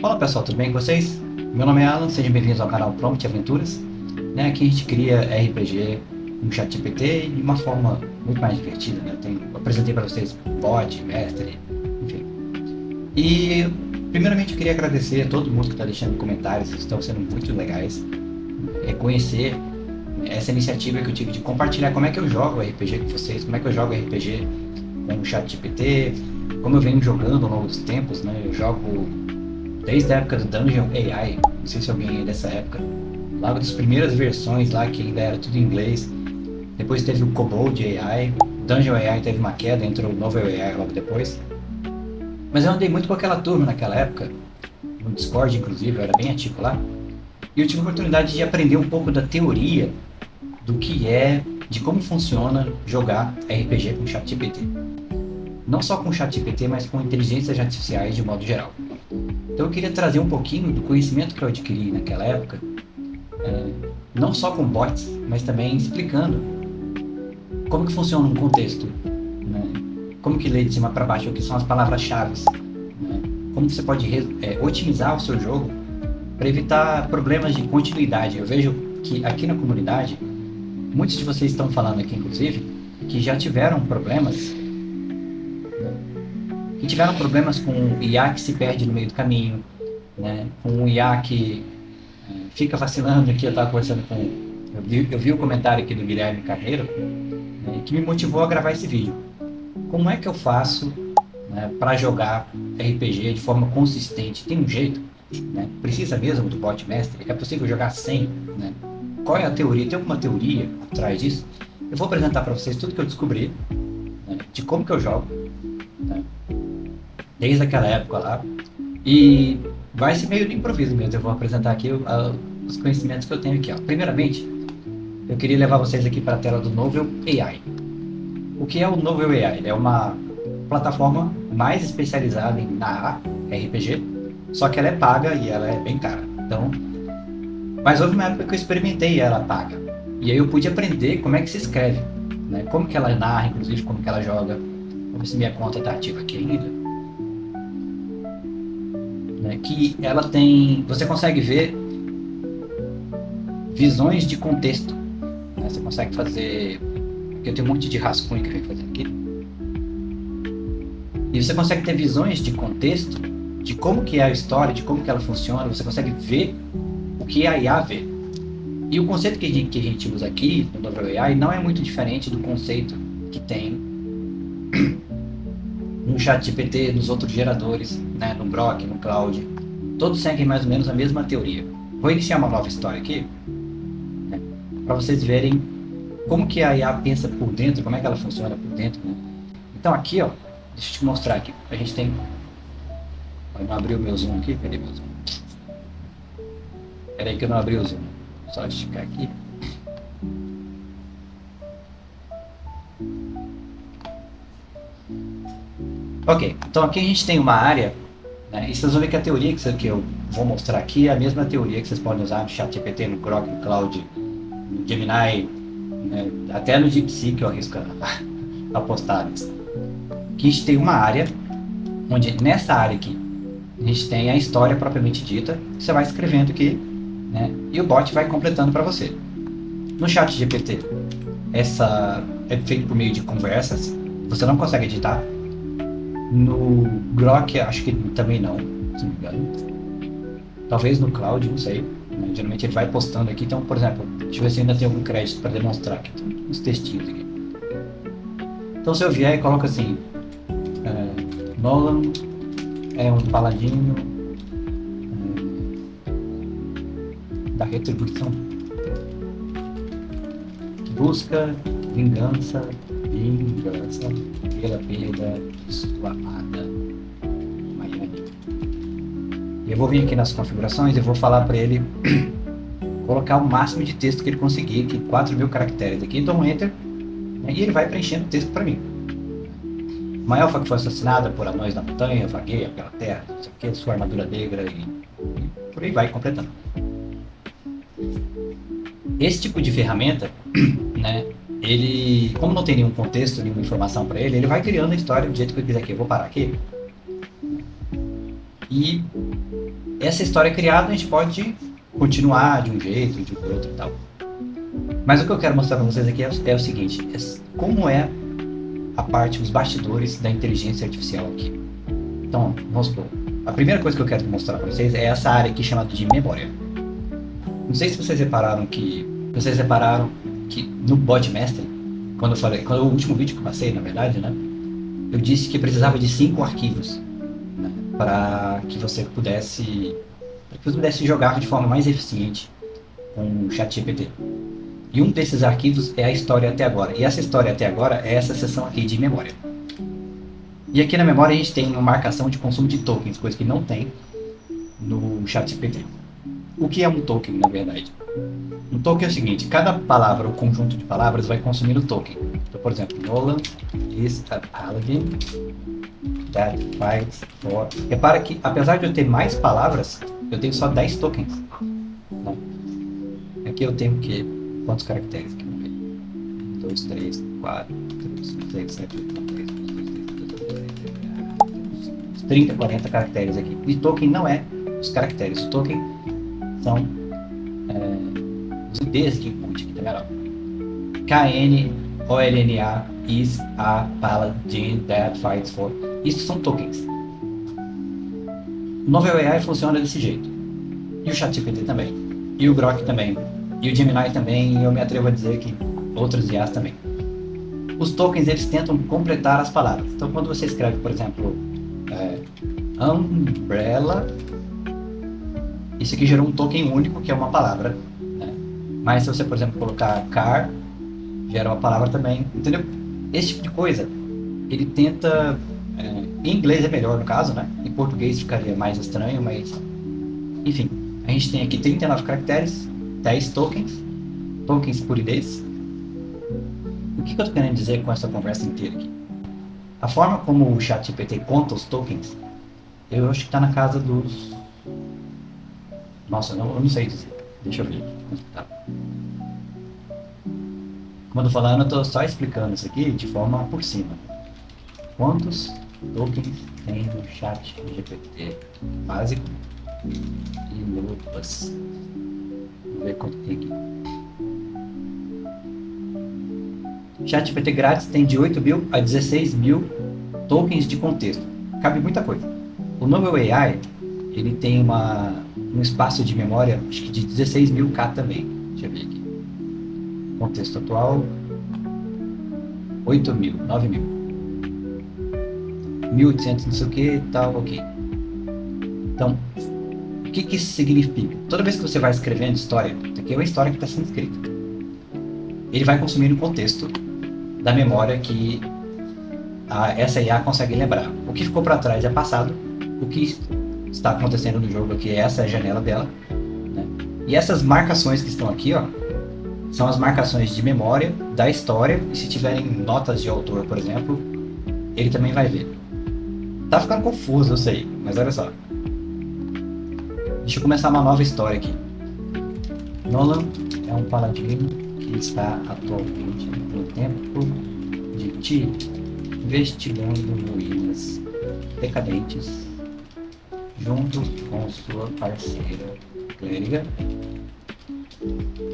Olá pessoal, tudo bem com vocês? Meu nome é Alan, sejam bem-vindos ao canal Prompt Aventuras. Aqui a gente cria RPG com ChatGPT de uma forma muito mais divertida. Eu apresentei para vocês bot, mestre, enfim. E primeiramente eu queria agradecer a todo mundo que está deixando comentários, que estão sendo muito legais. Reconhecer essa iniciativa que eu tive de compartilhar como é que eu jogo RPG com vocês, como é que eu jogo RPG com o ChatGPT, como eu venho jogando ao longo dos tempos, Eu jogo desde a época do Dungeon AI, não sei se alguém é dessa época, logo das primeiras versões lá que ainda era tudo em inglês. Depois teve o Kobold AI, Dungeon AI teve uma queda, entrou o Novel AI logo depois. Mas eu andei muito com aquela turma naquela época, no Discord inclusive, eu era bem ativo lá. E eu tive a oportunidade de aprender um pouco da teoria do que é, de como funciona jogar RPG com ChatGPT. Não só com ChatGPT, mas com inteligências artificiais de modo geral. Então eu queria trazer um pouquinho do conhecimento que eu adquiri naquela época, não só com bots, mas também explicando como que funciona um contexto, como que lê de cima para baixo, o que são as palavras-chave, como que você pode otimizar o seu jogo para evitar problemas de continuidade. Eu vejo que aqui na comunidade, muitos de vocês estão falando aqui, inclusive, que já tiveram problemas com o IA que se perde no meio do caminho, com o IA que fica vacilando. Aqui eu estava conversando com... Eu vi o comentário aqui do Guilherme Carneiro, que me motivou a gravar esse vídeo. Como é que eu faço para jogar RPG de forma consistente? Tem um jeito? Precisa mesmo do bot mestre? É possível jogar sem? Qual é a teoria? Tem alguma teoria atrás disso? Eu vou apresentar para vocês tudo que eu descobri, de como que eu jogo, desde aquela época lá, e vai ser meio de improviso mesmo. Eu vou apresentar aqui os conhecimentos que eu tenho aqui. Primeiramente, eu queria levar vocês aqui para a tela do Novel AI. O que é o Novel AI? É uma plataforma mais especializada em narrar RPG, só que ela é paga e ela é bem cara. Então, mas houve uma época que eu experimentei ela paga, e aí eu pude aprender como é que se escreve, como que ela narra, inclusive como que ela joga. Vamos ver se minha conta está ativa aqui ainda. Que ela tem... Você consegue ver visões de contexto. Você consegue fazer... Aqui eu tenho um monte de rascunho que eu venho fazer aqui. E você consegue ter visões de contexto, de como que é a história, de como que ela funciona. Você consegue ver o que a IA vê. E o conceito que a gente usa aqui no Novel AI não é muito diferente do conceito que tem no ChatGPT, nos outros geradores, no Grok, no Cloud. Todos seguem mais ou menos a mesma teoria. Vou iniciar uma nova história aqui, para vocês verem como que a IA pensa por dentro, como é que ela funciona por dentro. Então aqui, deixa eu te mostrar aqui. A gente tem... Eu não abri o meu zoom aqui, cadê meu zoom? Espera aí que eu não abri o zoom. Só esticar aqui. Ok, então aqui a gente tem uma área, e vocês vão ver que a teoria que eu vou mostrar aqui é a mesma teoria que vocês podem usar no ChatGPT, no Grok, no Cloud, no Gemini, até no DeepSeek eu arrisco apostar nisso. Aqui a gente tem uma área, onde nessa área aqui, a gente tem a história propriamente dita, você vai escrevendo aqui, e o bot vai completando para você. No ChatGPT, essa é feito por meio de conversas, você não consegue editar. No Grok, acho que também não, se não me engano. Talvez no Cloud, não sei. Geralmente ele vai postando aqui. Então, por exemplo, deixa eu ver se ainda tem algum crédito para demonstrar aqui. Tem uns textinhos aqui. Então, se eu vier e coloco assim: Nolan é um paladino da retribuição que busca vingança pela perda de sua amada Miami. E eu vou vir aqui nas configurações e vou falar para ele colocar o máximo de texto que ele conseguir, aqui 4.000 caracteres aqui, dou um enter, e ele vai preenchendo o texto para mim. Uma elfa que foi assassinada por anões na montanha, vagueia pela terra, não sei o que, sua armadura negra, e por aí vai completando. Esse tipo de ferramenta, ele, como não tem nenhum contexto, nenhuma informação para ele, ele vai criando a história do jeito que eu quiser aqui. Eu vou parar aqui. E essa história criada a gente pode continuar de um jeito, de outro e tal. Mas o que eu quero mostrar para vocês aqui é o seguinte, como é a parte, os bastidores da inteligência artificial aqui. Então, vamos supor, a primeira coisa que eu quero mostrar para vocês é essa área aqui chamada de memória. Não sei se vocês repararam que no Bodmaster, quando o último vídeo que eu passei, na verdade, né, eu disse que precisava de 5 arquivos, né, para que você pudesse jogar de forma mais eficiente com o ChatGPT. E um desses arquivos é a história até agora. E essa história até agora é essa seção aqui de memória. E aqui na memória a gente tem uma marcação de consumo de tokens, coisa que não tem no ChatGPT. O que é um token, na verdade? Um token é o seguinte, cada palavra ou conjunto de palavras vai consumir um token. Então, por exemplo, Nolan is a paladin that fights for... Repara que, apesar de eu ter mais palavras, eu tenho só 10 tokens. Não. Aqui eu tenho o quê? Quantos caracteres aqui? 1, 2, 3, 4, 5, 6, 7, 8, 9, 10, 11, 12, 13, 30, 40 caracteres aqui. E token não é os caracteres. O token são os IDs de input aqui, tá vendo? KNOLNA is a paladin that fights for. Isso são tokens. O Novel AI funciona desse jeito. E o ChatGPT também. E o Grok também. E o Gemini também, e eu me atrevo a dizer que outros IAs também. Os tokens, eles tentam completar as palavras. Então, quando você escreve, por exemplo, umbrella, isso aqui gerou um token único, que é uma palavra, né? Mas se você, por exemplo, colocar car, gera uma palavra também, entendeu? Esse tipo de coisa, ele tenta... em inglês é melhor no caso, né? Em português ficaria mais estranho, mas... Enfim, a gente tem aqui 39 caracteres, 10 tokens por IDs. O que eu estou querendo dizer com essa conversa inteira aqui? A forma como o ChatGPT conta os tokens, eu acho que está na casa dos... Nossa, eu não sei dizer. Deixa eu ver aqui. Tá. Como eu estou falando, eu estou só explicando isso aqui de forma por cima. Quantos tokens tem no ChatGPT básico e no Plus? Vamos ver quanto tem aqui. ChatGPT grátis tem de 8.000 a 16.000 tokens de contexto. Cabe muita coisa. O Novel AI, ele tem um espaço de memória, acho que de 16.000K também. Deixa eu ver aqui. Contexto atual, 8.000, 9.000. 1.800 não sei o que, tal, ok. Então, o que isso significa? Toda vez que você vai escrevendo história, isso aqui é uma história que está sendo escrita, ele vai consumir o contexto da memória que essa IA consegue lembrar. O que ficou para trás é passado, o que está acontecendo no jogo aqui, essa é a janela dela, né? E essas marcações que estão aqui, ó, são as marcações de memória da história, e se tiverem notas de autor, por exemplo, ele também vai ver. Tá ficando confuso, eu sei, mas olha só. Deixa eu começar uma nova história aqui. Nolan é um paladino que está atualmente no templo de Tyr, investigando ruínas decadentes, junto com sua parceira clériga,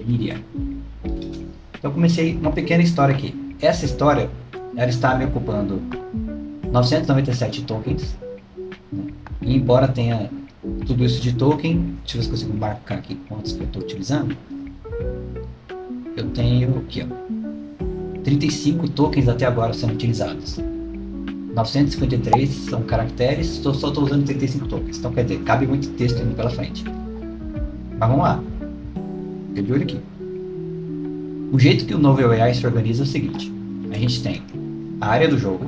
Miriam. Então eu comecei uma pequena história aqui. Essa história, ela está me ocupando 997 tokens, né? E embora tenha tudo isso de token, deixa eu ver se consigo marcar aqui quantos que eu estou utilizando. Eu tenho aqui, ó, 35 tokens até agora sendo utilizados. 953 são caracteres, só estou usando 35 tokens. Então quer dizer, cabe muito texto indo pela frente. Mas vamos lá. Fica de olho aqui. O jeito que o Novel AI se organiza é o seguinte. A gente tem a área do jogo,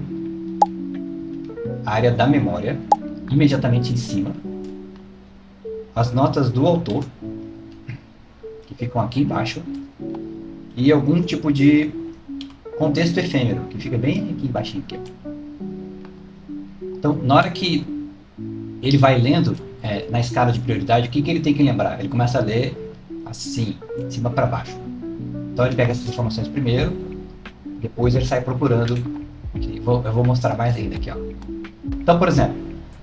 a área da memória, imediatamente em cima, as notas do autor, que ficam aqui embaixo, e algum tipo de contexto efêmero, que fica bem aqui embaixo. Aqui. Então, na hora que ele vai lendo, na escala de prioridade, o que ele tem que lembrar? Ele começa a ler assim, de cima para baixo. Então ele pega essas informações primeiro, depois ele sai procurando. Eu vou mostrar mais ainda aqui, ó. Então, por exemplo,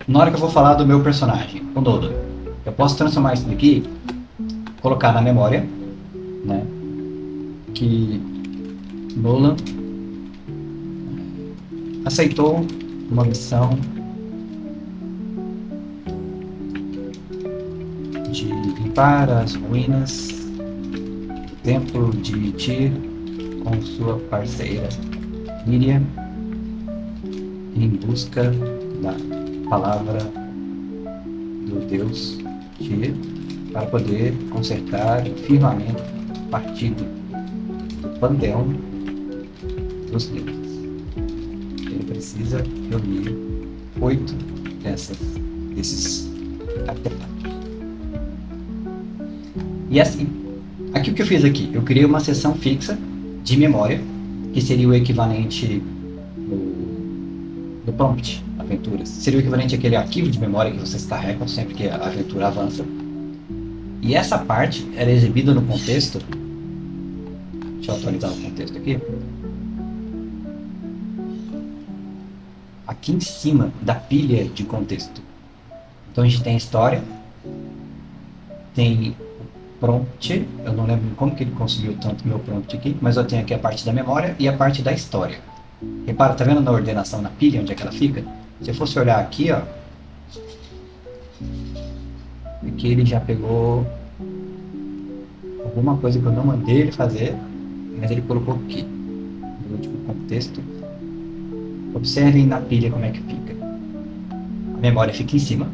Na hora que eu vou falar do meu personagem, o Nolan, eu posso transformar isso daqui, colocar na memória, né? Que Nolan aceitou uma missão de limpar as ruínas do templo de Tyr com sua parceira Miriam em busca da palavra do deus Tyr para poder consertar o firmamento partido do panteão dos deuses. Ele precisa reunir 8 desses artefatos. E assim, aqui o que eu fiz aqui? Eu criei uma seção fixa de memória, que seria o equivalente do prompt aventuras. Seria o equivalente àquele arquivo de memória que vocês carregam sempre que a aventura avança. E essa parte era exibida no contexto. Deixa eu atualizar o contexto aqui. Aqui em cima da pilha de contexto. Então a gente tem a história, tem prompt, eu não lembro como que ele conseguiu tanto meu prompt aqui, mas eu tenho aqui a parte da memória e a parte da história. Repara, tá vendo na ordenação na pilha, onde é que ela fica? Se eu fosse olhar aqui, ó, aqui ele já pegou alguma coisa que eu não mandei ele fazer, mas ele colocou aqui, no último contexto. Observem na pilha como é que fica. A memória fica em cima,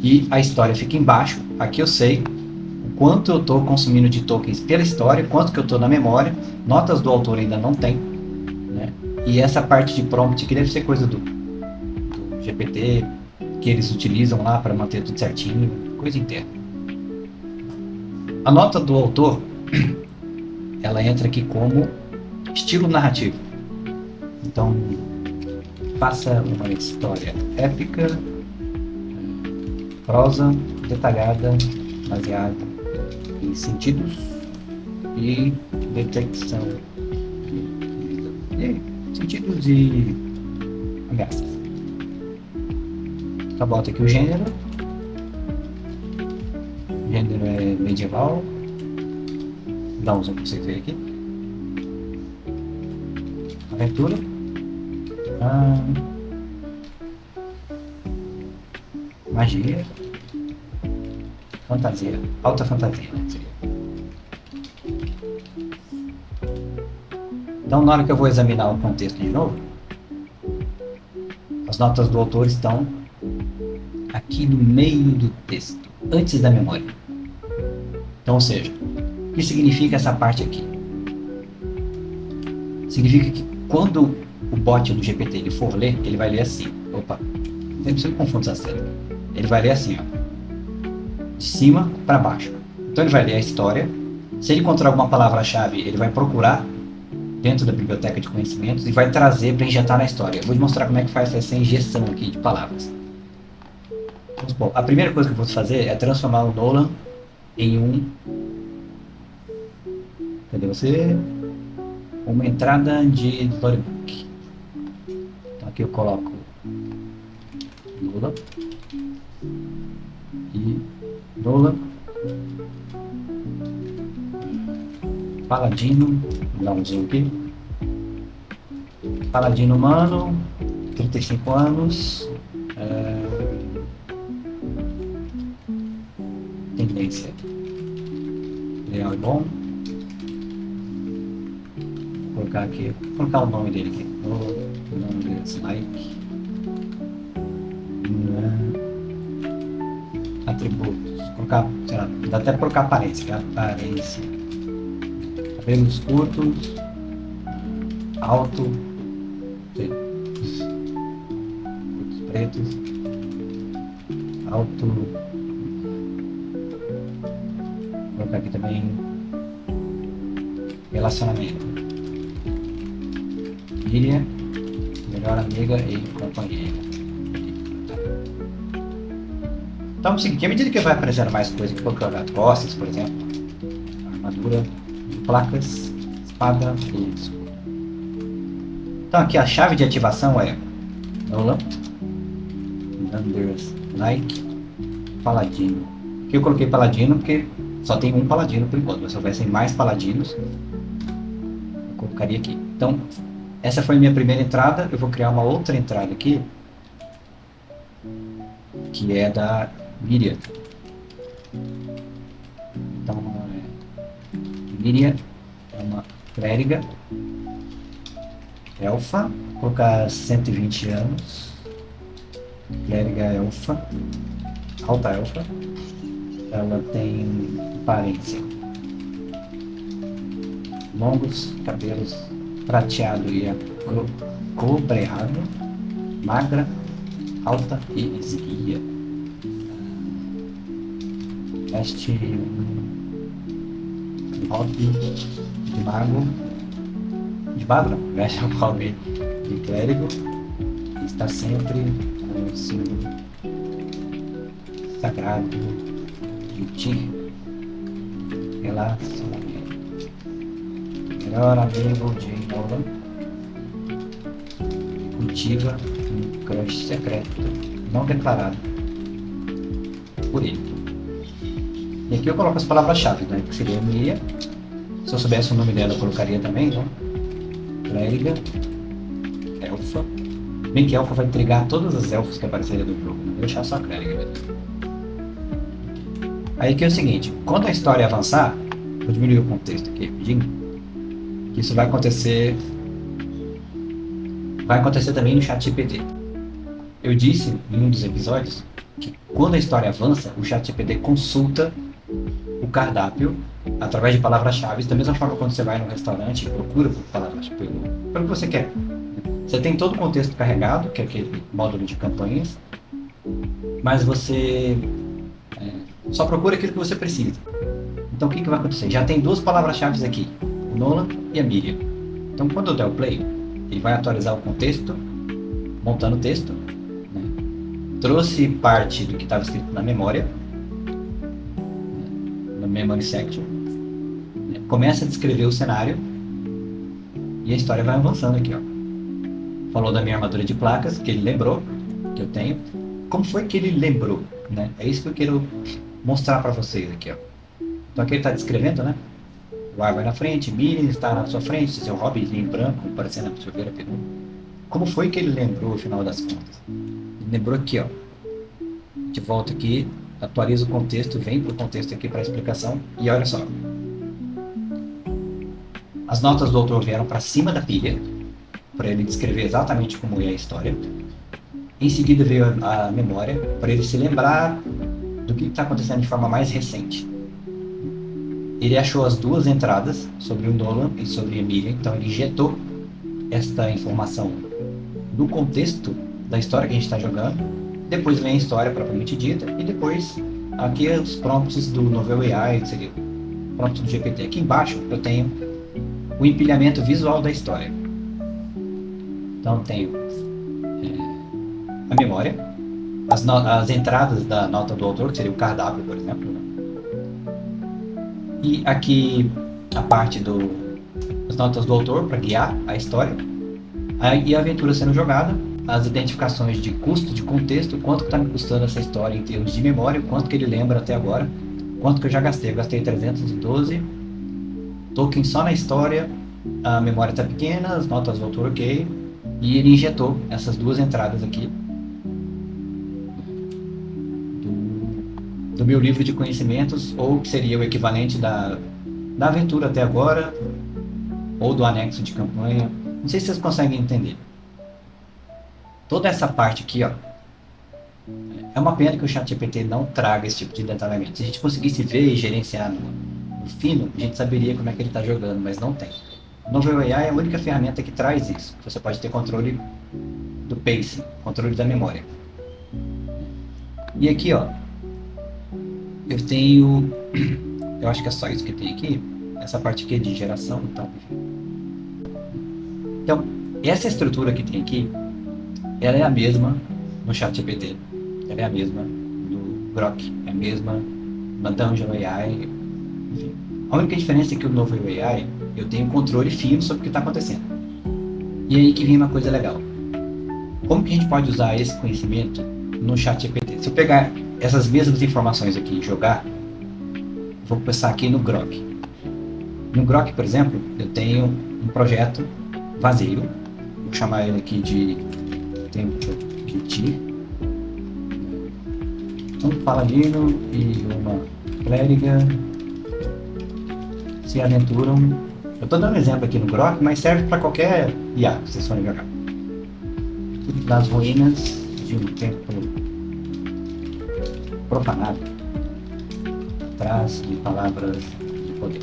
e a história fica embaixo. Aqui eu sei o quanto eu estou consumindo de tokens pela história, quanto que eu estou na memória. Notas do autor ainda não tem, né? E essa parte de prompt que deve ser coisa do GPT, que eles utilizam lá para manter tudo certinho, coisa interna. A nota do autor, ela entra aqui como estilo narrativo. Então, faça uma história épica, prosa detalhada, baseada em sentidos e detecção de sentidos e ameaças. Então bota aqui o gênero. O gênero é medieval. Dá um zoom para vocês verem aqui. Aventura. Magia, fantasia, alta fantasia. Então, na hora que eu vou examinar o contexto de novo, as notas do autor estão aqui no meio do texto, antes da memória. Então, ou seja, o que significa essa parte aqui? Significa que quando o bot do GPT ele for ler, ele vai ler assim. Opa, sempre confundo essa cena. Ele vai ler assim, ó, de cima para baixo. Então ele vai ler a história. Se ele encontrar alguma palavra-chave, ele vai procurar dentro da biblioteca de conhecimentos e vai trazer para injetar na história. Eu vou te mostrar como é que faz essa injeção aqui de palavras. Vamos supor, a primeira coisa que eu vou fazer é transformar o Nolan em um... Cadê você? Uma entrada de storybook. Então aqui eu coloco Nolan. E Nolan, Paladino, vou dar um zoom aqui. Paladino humano, 35 anos, tendência leal e bom. Vou colocar aqui, vou colocar o nome dele aqui. O nome dele é Slike. Atributos, colocar, sei lá, dá até colocar aparência, cabelos curtos, alto, pretos, alto, vou colocar aqui também relacionamento, Miriam, melhor amiga e companheira. Então é o seguinte, à medida que vai aparecendo mais coisas, colocar costas, por exemplo, armadura, placas, espada e escudo. Então aqui a chave de ativação é Nolan, Numbers Like, Paladino. Aqui eu coloquei Paladino porque só tem um Paladino por enquanto, mas se houvessem mais Paladinos, eu colocaria aqui. Então, essa foi a minha primeira entrada. Eu vou criar uma outra entrada aqui, que é da Miriam. Então, Miriam é uma clériga elfa, vou colocar 120 anos, clériga elfa, alta elfa. Ela tem aparência, longos cabelos prateado e cobreado, magra, alta e esguia. Veste um hobby de mago, de mago não, veste um hobby de clérigo, e está sempre com o símbolo sagrado de Tyr, relacionamento. Melhor amigo de Nolan cultiva um crush secreto não declarado por ele. E aqui eu coloco as palavras-chave, né? Que seria Miriam. Se eu soubesse o nome dela, eu colocaria também, né? Clériga, elfa. Bem que elfa vai intrigar todas as elfas que apareceriam no jogo, né? Vou deixar só a clériga mesmo. Aí que é o seguinte, quando a história avançar, vou diminuir o contexto aqui rapidinho, que isso vai acontecer também no ChatGPT. Eu disse em um dos episódios que quando a história avança, o ChatGPT consulta o cardápio através de palavras-chave, da mesma forma quando você vai no restaurante e procura por palavras pelo que você quer. Você tem todo o contexto carregado, que é aquele módulo de campanhas, mas você só procura aquilo que você precisa. Então o que vai acontecer? Já tem duas palavras-chave aqui, o Nolan e a Miriam. Então quando eu der o play, ele vai atualizar o contexto, montando o texto, né? Trouxe parte do que estava escrito na memória, na memory section, né? Começa a descrever o cenário e a história vai avançando aqui, ó. Falou da minha armadura de placas, que ele lembrou que eu tenho. Como foi que ele lembrou, né? É isso que eu quero mostrar para vocês aqui, ó. Então aqui ele está descrevendo, né? O ar vai na frente, Miriam está na sua frente, seu hobbyzinho branco, parecendo a absorver a penumbra. Como foi que ele lembrou, no final das contas? Ele lembrou aqui, ó. De volta aqui, atualiza o contexto, vem para o contexto aqui para a explicação, e olha só. As notas do autor vieram para cima da pilha, para ele descrever exatamente como é a história. Em seguida veio a memória, para ele se lembrar do que está acontecendo de forma mais recente. Ele achou as duas entradas sobre o Nolan e sobre a Miriam, então ele injetou esta informação no contexto da história que a gente está jogando. Depois vem a história propriamente dita, e depois aqui os prompts do Novel AI, que seria o prompt do GPT. Aqui embaixo eu tenho o empilhamento visual da história. Então tenho a memória, as entradas da nota do autor, que seria o cardápio, por exemplo, né? E aqui a parte das notas do autor para guiar a história, e a aventura sendo jogada, as identificações de custo, de contexto, quanto está me custando essa história em termos de memória, quanto que ele lembra até agora, quanto que eu já gastei. Eu gastei 312 tokens só na história, a memória está pequena, as notas do autor ok, e ele injetou essas duas entradas aqui do meu livro de conhecimentos, ou que seria o equivalente da aventura até agora, ou do anexo de campanha. Não sei se vocês conseguem entender. Toda essa parte aqui, ó, é uma pena que o ChatGPT não traga esse tipo de detalhamento. Se a gente conseguisse ver e gerenciar no fino, a gente saberia como é que ele está jogando, mas não tem. O Novel AI é a única ferramenta que traz isso. Você pode ter controle do pacing, controle da memória. E aqui, ó, eu tenho, eu acho que é só isso que tem aqui, essa parte aqui é de geração, então essa estrutura que tem aqui, ela é a mesma no ChatGPT, ela é a mesma no Grok, é a mesma na Dungeon AI, enfim. A única diferença é que o novo AI, eu tenho controle fino sobre o que está acontecendo. E aí que vem uma coisa legal. Como que a gente pode usar esse conhecimento no ChatGPT? Se eu pegar essas mesmas informações aqui e jogar, vou começar aqui no Grok. No Grok, por exemplo, eu tenho um projeto vazio, vou chamar ele aqui de tempo de ti. Um paladino e uma clériga se aventuram. Eu estou dando um exemplo aqui no Grok, mas serve para qualquer IA que vocês forem jogar. Das ruínas de um templo profanado, atrás de palavras de poder.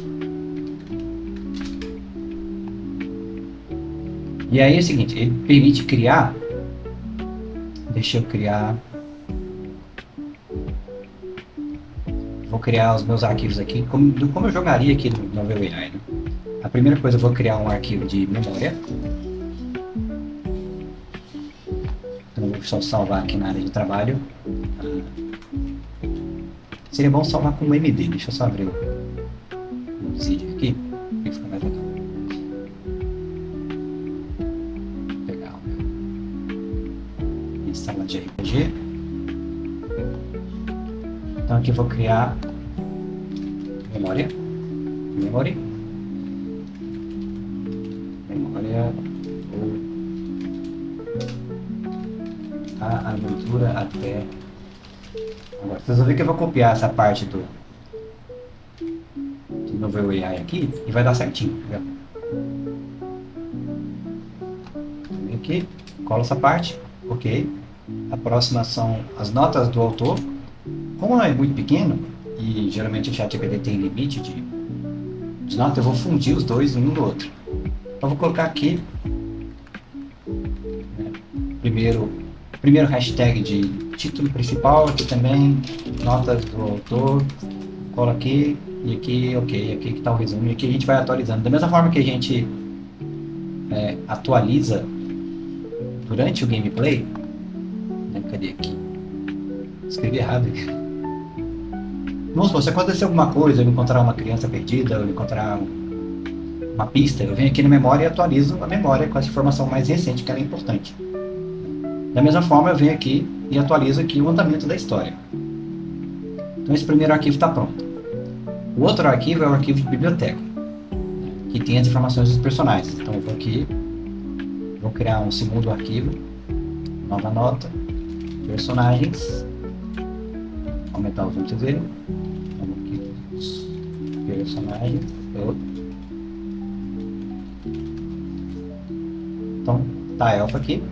E aí é o seguinte, ele permite criar. Deixa eu criar. Vou criar os meus arquivos aqui, como eu jogaria aqui no Novel AI, né? A primeira coisa, eu vou criar um arquivo de memória. Então, vou só salvar aqui na área de trabalho. Seria bom salvar com MD. Deixa eu só abrir o Zid aqui, que fica mais legal. Vou pegar o meu instala de RPG. Então aqui eu vou criar memória ou a aventura até agora. Vocês vão ver que eu vou copiar essa parte do Novel AI aqui e vai dar certinho, viu? Vem aqui, colo essa parte, ok. A próxima são as notas do autor. Como é muito pequeno, e geralmente o ChatGPT tem limite de nota, eu vou fundir os dois um no outro. Então vou colocar aqui, né, primeiro hashtag de título principal, aqui também, notas do autor, colo aqui, e aqui, ok, aqui que está o resumo, e aqui a gente vai atualizando. Da mesma forma que a gente atualiza durante o gameplay, né, cadê aqui? Escrevi errado aqui. Vamos supor, se acontecer alguma coisa, eu encontrar uma criança perdida, eu encontrar uma pista, eu venho aqui na memória e atualizo a memória com essa informação mais recente, que ela é importante. Da mesma forma, eu venho aqui e atualizo aqui o andamento da história. Então esse primeiro arquivo está pronto. O outro arquivo é o arquivo de biblioteca, que tem as informações dos personagens. Então eu vou aqui, vou criar um segundo arquivo, nova nota, personagens, aumentar os números dele, personagens, então tá a elfa aqui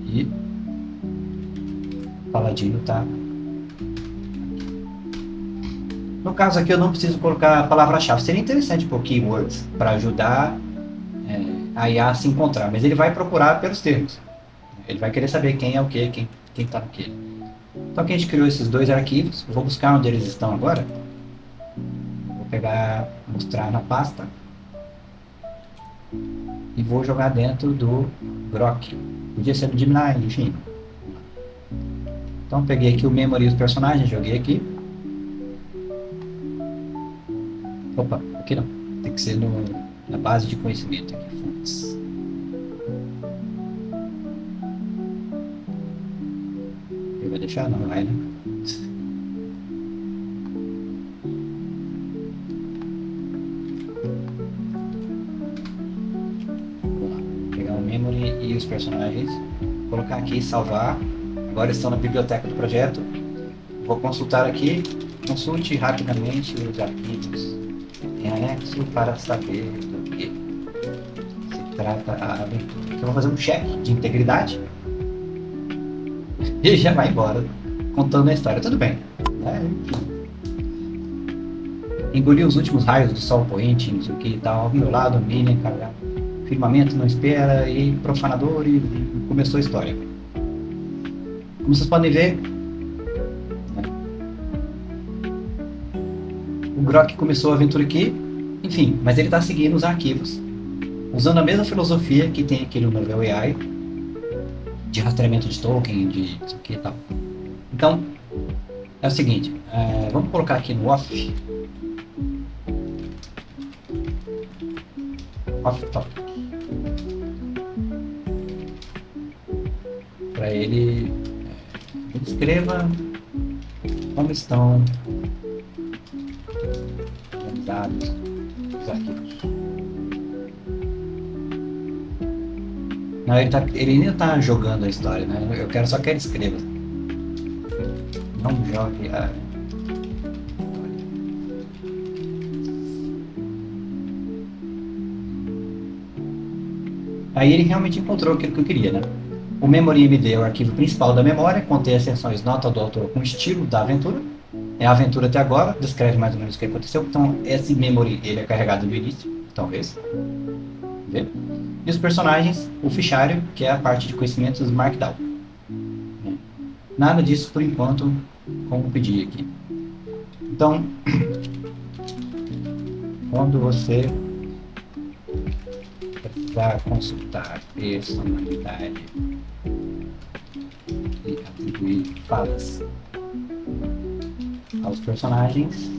e o paladino tá aqui. No caso aqui eu não preciso colocar a palavra-chave, seria interessante pôr keywords para ajudar a IA a se encontrar, mas ele vai procurar pelos termos, ele vai querer saber quem é o que, quem tá no que. Então aqui a gente criou esses dois arquivos, eu vou buscar onde eles estão agora, vou pegar, mostrar na pasta e vou jogar dentro do Grok, podia ser do Gemini, enfim. Então peguei aqui o memory dos personagens, joguei aqui. Opa, aqui não, tem que ser na base de conhecimento aqui, fontes. Ele vai deixar? Não vai, né? Vou lá, pegar o memory e os personagens, colocar aqui e salvar. Agora estão na biblioteca do projeto. Vou consultar aqui, consulte rapidamente os arquivos em anexo para saber do que se trata a aventura. Então vou fazer um check de integridade e já vai embora contando a história. Tudo bem. Engoliu os últimos raios do sol poente, não sei o que e tal, ao meu lado, Miriam, cara, firmamento não espera e profanador e começou a história. Como vocês podem ver, o Grok começou a aventura aqui, enfim, mas ele está seguindo os arquivos, usando a mesma filosofia que tem aqui no Novel AI, de rastreamento de token, de isso aqui e tal. Então, é o seguinte, vamos colocar aqui no off topic. para ele, escreva como estão organizados os arquivos. Não, ele ainda está jogando a história, né? Eu quero só que ele escreva. Não jogue a... Aí ele realmente encontrou aquilo que eu queria, né? O memory.md é o arquivo principal da memória, contém as seções nota do autor com estilo da aventura. É a aventura até agora, descreve mais ou menos o que aconteceu. Então, esse memory ele é carregado no início, talvez. Vê? E os personagens, o fichário, que é a parte de conhecimentos Markdown. Nada disso por enquanto, como pedi aqui. Então, quando você precisar consultar personalidade e atribuir falas aos personagens,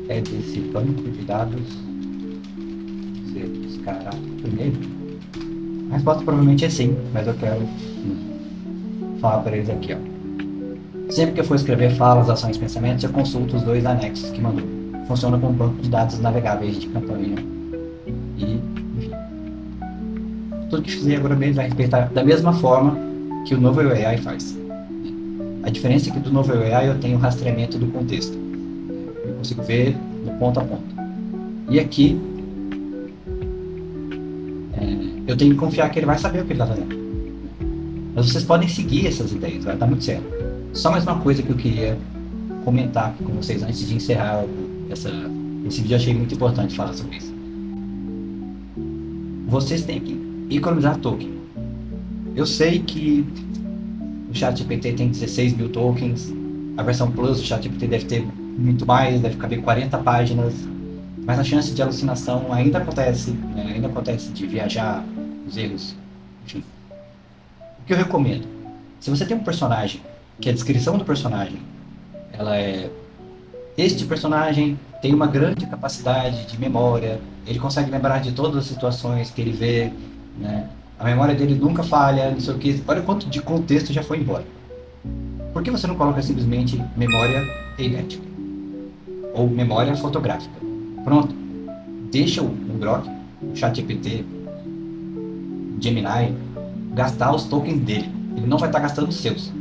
é desse banco de dados você buscará primeiro? A resposta provavelmente é sim, mas eu quero falar para eles aqui, ó. Sempre que eu for escrever falas, ações e pensamentos, eu consulto os dois anexos que mandou. Funciona como um banco de dados navegáveis de campanha e, enfim. Tudo que fizer agora mesmo vai respeitar da mesma forma que o Novel AI faz. A diferença é que do Novel AI eu tenho o rastreamento do contexto. Eu consigo ver do ponto a ponto. E aqui, eu tenho que confiar que ele vai saber o que ele está fazendo. Mas vocês podem seguir essas ideias, vai dar muito certo. Só mais uma coisa que eu queria comentar com vocês antes de encerrar esse vídeo. Eu achei muito importante falar sobre isso. Vocês têm que economizar token. Eu sei que o ChatGPT tem 16 mil tokens, a versão Plus do ChatGPT deve ter muito mais, deve caber 40 páginas, mas a chance de alucinação ainda acontece, né? Ainda acontece de viajar, os erros, enfim. O que eu recomendo? Se você tem um personagem, que a descrição do personagem, ela é: este personagem tem uma grande capacidade de memória, ele consegue lembrar de todas as situações que ele vê, né? A memória dele nunca falha, não sei o que. Olha quanto de contexto já foi embora. Por que você não coloca simplesmente memória eimética? Ou memória fotográfica? Pronto. Deixa o Grok, o ChatGPT, o Gemini, gastar os tokens dele. Ele não vai estar gastando os seus.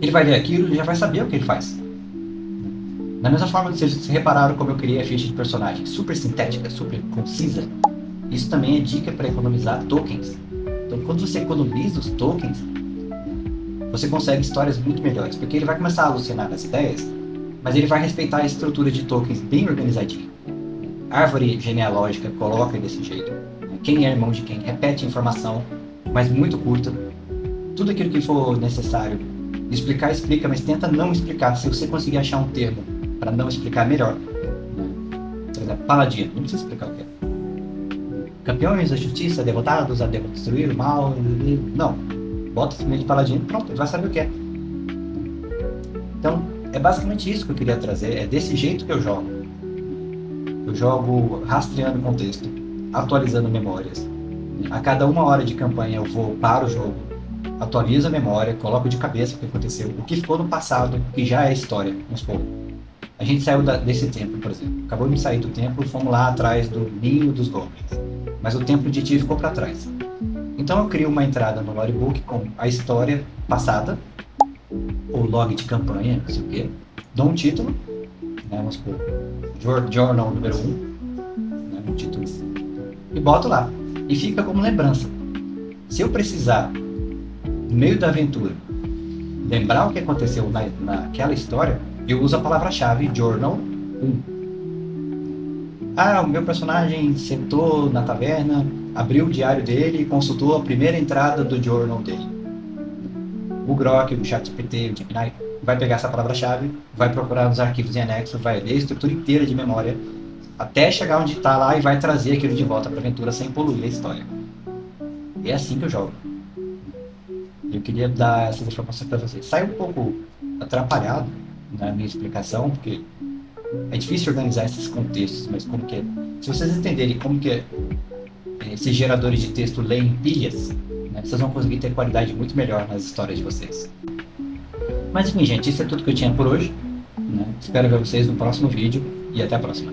Ele vai ler aquilo e já vai saber o que ele faz. Da mesma forma que vocês repararam como eu criei a ficha de personagem super sintética, super concisa, isso também é dica para economizar tokens. Então, quando você economiza os tokens, você consegue histórias muito melhores, porque ele vai começar a alucinar nas ideias, mas ele vai respeitar a estrutura de tokens bem organizadinha. Árvore genealógica coloca desse jeito. Quem é irmão de quem repete a informação, mas muito curta. Tudo aquilo que for necessário explicar, explica, mas tenta não explicar. Se você conseguir achar um termo para não explicar melhor. Por exemplo, paladino, não precisa explicar o que é. Campeões da justiça, derrotados a destruir o mal. Não. Bota simplesmente paladino, pronto, ele vai saber o que é. Então, é basicamente isso que eu queria trazer. É desse jeito que eu jogo. Eu jogo rastreando o contexto, atualizando memórias. A cada 1 hora de campanha eu vou para o jogo, atualizo a memória, coloco de cabeça o que aconteceu, o que ficou no passado, que já é história. Vamos supor, a gente saiu desse templo, por exemplo. Acabou de sair do templo, fomos lá atrás do ninho dos goblins. Mas o templo de Ti ficou para trás. Então eu crio uma entrada no logbook com a história passada, ou log de campanha, não sei o quê. Dou um título, né, vamos supor, Journal número 1, né, um título, e boto lá. E fica como lembrança. Se eu precisar, no meio da aventura, lembrar o que aconteceu naquela história, eu uso a palavra-chave Journal 1. Ah, o meu personagem sentou na taverna, abriu o diário dele e consultou a primeira entrada do journal dele. O Grok, o ChatGPT, o Gemini, vai pegar essa palavra-chave, vai procurar nos arquivos em anexo, vai ler a estrutura inteira de memória, até chegar onde está lá e vai trazer aquilo de volta para a aventura sem poluir a história. E é assim que eu jogo. Eu queria dar essas informações para vocês. Sai um pouco atrapalhado na minha explicação, porque é difícil organizar esses contextos, mas como que é? Se vocês entenderem como que esses geradores de texto leem pilhas, né? Vocês vão conseguir ter qualidade muito melhor nas histórias de vocês. Mas enfim, gente, isso é tudo que eu tinha por hoje, né? Espero ver vocês no próximo vídeo e até a próxima.